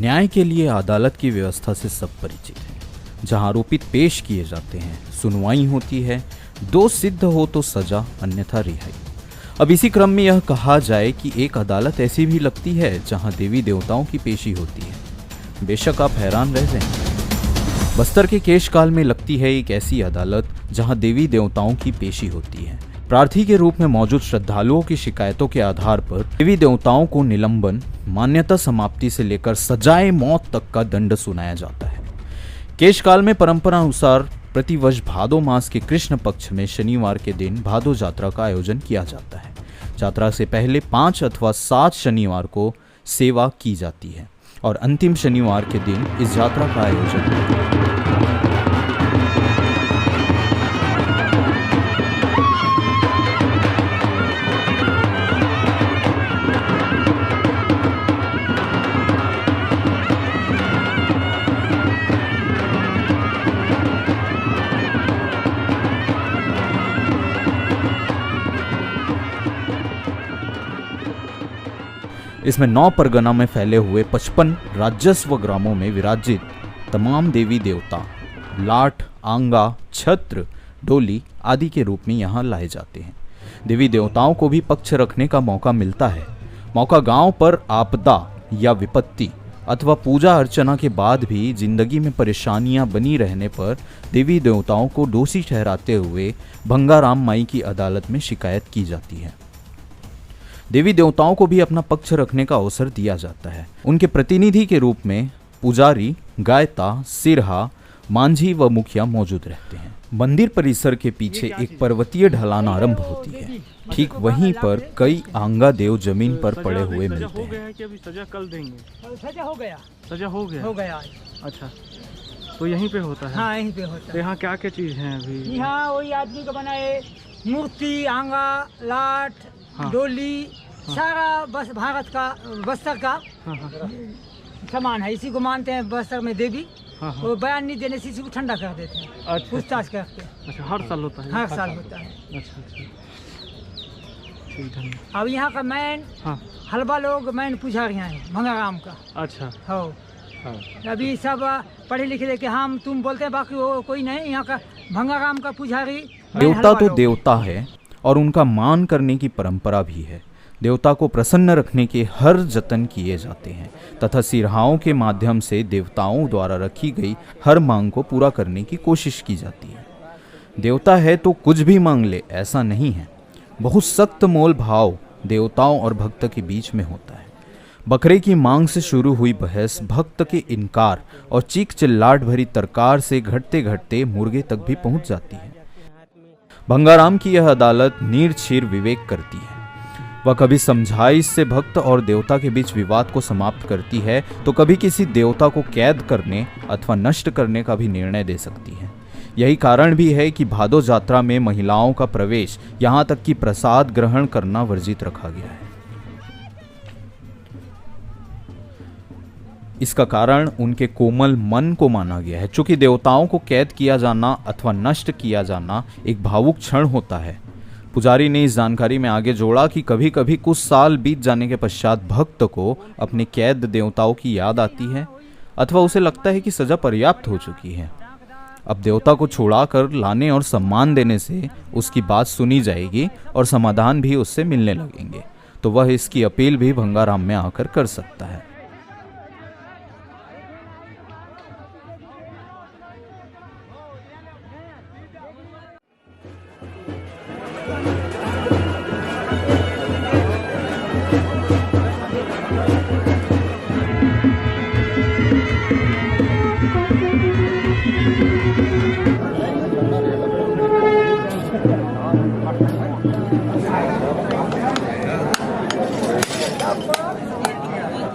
न्याय के लिए अदालत की व्यवस्था से सब परिचित हैं, जहां आरोपित पेश किए जाते हैं, सुनवाई होती है, दोष सिद्ध हो तो सजा, अन्यथा रिहाई। अब इसी क्रम में यह कहा जाए कि एक अदालत ऐसी भी लगती है जहां देवी देवताओं की पेशी होती है। बेशक आप हैरान रह जाएंगे। बस्तर के केशकाल में लगती है एक ऐसी अदालत जहां देवी देवताओं की पेशी होती है। प्रार्थी के रूप में मौजूद श्रद्धालुओं की शिकायतों के आधार पर देवी देवताओं को निलंबन, मान्यता समाप्ति से लेकर सजाए मौत तक का दंड सुनाया जाता है। केशकाल में परंपरा अनुसार प्रतिवर्ष भादो मास के कृष्ण पक्ष में शनिवार के दिन भादो जात्रा का आयोजन किया जाता है। जात्रा से पहले 5 अथवा 7 शनिवार को सेवा की जाती है और अंतिम शनिवार के दिन इस जात्रा का आयोजन होता है। इसमें 9 परगना में फैले हुए 55 राजस्व ग्रामों में विराजित तमाम देवी देवता लाठ, आंगा, छत्र, डोली आदि के रूप में यहाँ लाए जाते हैं। देवी देवताओं को भी पक्ष रखने का मौका मिलता है। मौका गांव पर आपदा या विपत्ति अथवा पूजा अर्चना के बाद भी जिंदगी में परेशानियां बनी रहने पर देवी देवताओं को दोषी ठहराते हुए भंगाराम माई की अदालत में शिकायत की जाती है। देवी देवताओं को भी अपना पक्ष रखने का अवसर दिया जाता है। उनके प्रतिनिधि के रूप में पुजारी, गायता, सिरहा, मांझी व मुखिया मौजूद रहते हैं। मंदिर परिसर के पीछे एक पर्वतीय ढलान आरंभ होती है। ठीक वहीं पर कई आंगा देव जमीन पर पड़े हुए मिलते हैं। सजा कल देंगे। सजा हो गया। सजा हो गया। हो गया। अच्छा, तो यहीं पे होता है? हाँ, यहीं पे होता है। यहाँ क्या क्या चीज है अभी? यहाँ वही आदमी का बनाए मूर्ति, आंगा, लाठ, हाँ। डोली, सारा बस भारत का, बस्तर का सामान है। इसी को मानते हैं बस्तर में देवी। वो बयान नहीं देने से इसी को ठंडा कर देते हैं। अच्छा, पूछताछ करते हैं। अच्छा, हर साल होता है? हर साल होता है। अच्छा अच्छा, ठीक है। अब यहाँ का मैन हलवा लोग मैन पुजारियाँ हैं भंगाराम का। अच्छा, हो अभी सब पढ़े लिखे लेके हम तुम बोलते हैं, बाकी वो कोई नहीं। यहाँ का भंगाराम का पुजारी। देवता तो देवता है और उनका मान करने की परंपरा भी है। देवता को प्रसन्न रखने के हर जतन किए जाते हैं तथा सिरहाओं के माध्यम से देवताओं द्वारा रखी गई हर मांग को पूरा करने की कोशिश की जाती है। देवता है तो कुछ भी मांग ले, ऐसा नहीं है। बहुत सख्त मोल भाव देवताओं और भक्त के बीच में होता है। बकरे की मांग से शुरू हुई बहस भक्त के इनकार और चीख चिल्लाट भरी तरकार से घटते घटते मुर्गे तक भी पहुंच जाती है। भंगाराम की यह अदालत नीरछीर विवेक करती है। वह कभी समझाइश से भक्त और देवता के बीच विवाद को समाप्त करती है तो कभी किसी देवता को कैद करने अथवा नष्ट करने का भी निर्णय दे सकती है। यही कारण भी है कि भादो जात्रा में महिलाओं का प्रवेश, यहाँ तक कि प्रसाद ग्रहण करना वर्जित रखा गया है। इसका कारण उनके कोमल मन को माना गया है। चूंकि देवताओं को कैद किया जाना अथवा नष्ट किया जाना एक भावुक क्षण होता है। पुजारी ने इस जानकारी में आगे जोड़ा कि कभी कभी कुछ साल बीत जाने के पश्चात भक्त को अपने कैद देवताओं की याद आती है अथवा उसे लगता है कि सजा पर्याप्त हो चुकी है। अब देवता को छुड़ाकर लाने और सम्मान देने से उसकी बात सुनी जाएगी और समाधान भी उससे मिलने लगेंगे, तो वह इसकी अपील भी भंगाराम में आकर कर सकता है।